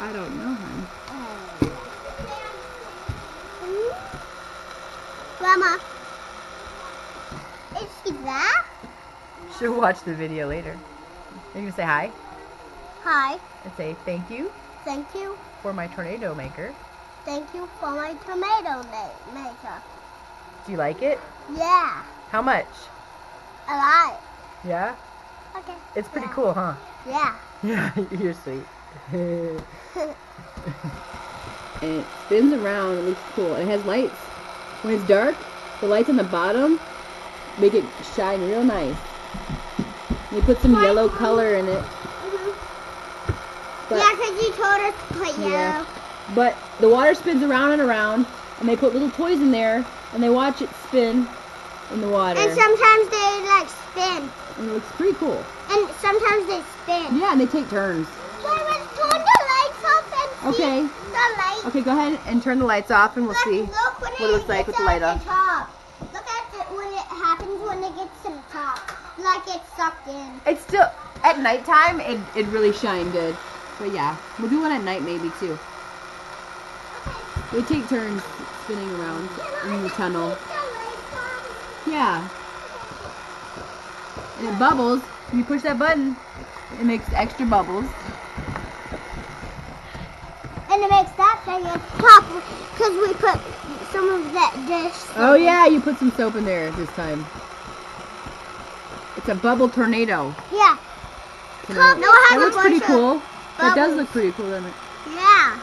I don't know, hon. Grandma, is she there? She'll watch the video later. You're gonna say hi Hi. and say thank you Thank you. for my tornado maker. Thank you for my tomato maker. Do you like it? Yeah. How much? A lot. Yeah? Okay. It's pretty Yeah. cool, huh? Yeah. Yeah, you're sweet. And it spins around, it looks cool. It has lights. When it's dark, the lights on the bottom make it shine real nice. They put some yellow color in it. But, Yeah, because you told us to put yellow. yeah. But the water spins around and around, and they put little toys in there, and they watch it spin in the water. And sometimes they like spin. And it looks pretty cool. And sometimes they spin. Yeah, and they take turns. Wait, let's turn the lights off and see Okay. the light. Okay, go ahead and turn the lights off, and we'll see Look when what it looks like with the light off. Top. Look at it when it happens when it gets to the top. Like it's sucked in. It's still, at nighttime, it really shine good. But yeah, we'll do one at night maybe too. They take turns spinning around in the tunnel. Yeah. And it bubbles. When you push that button, it makes extra bubbles. And it makes that thing pop because we put some of that dish. Oh yeah, you put some soap in there this time. It's a bubble tornado. Yeah. That looks pretty cool. That does look pretty cool, doesn't it? Yeah.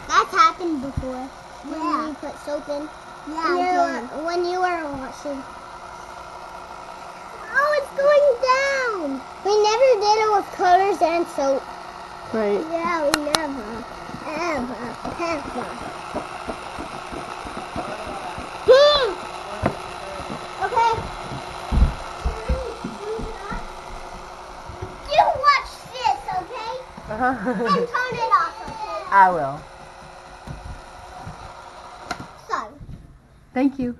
That's happened before. When we put soap in. Yeah. When you were washing. Oh, it's going down. We never did it with colors and soap. Right. Yeah, we never. Ever. Okay. You watch this, okay? And turn it off, okay? I will. So. Thank you.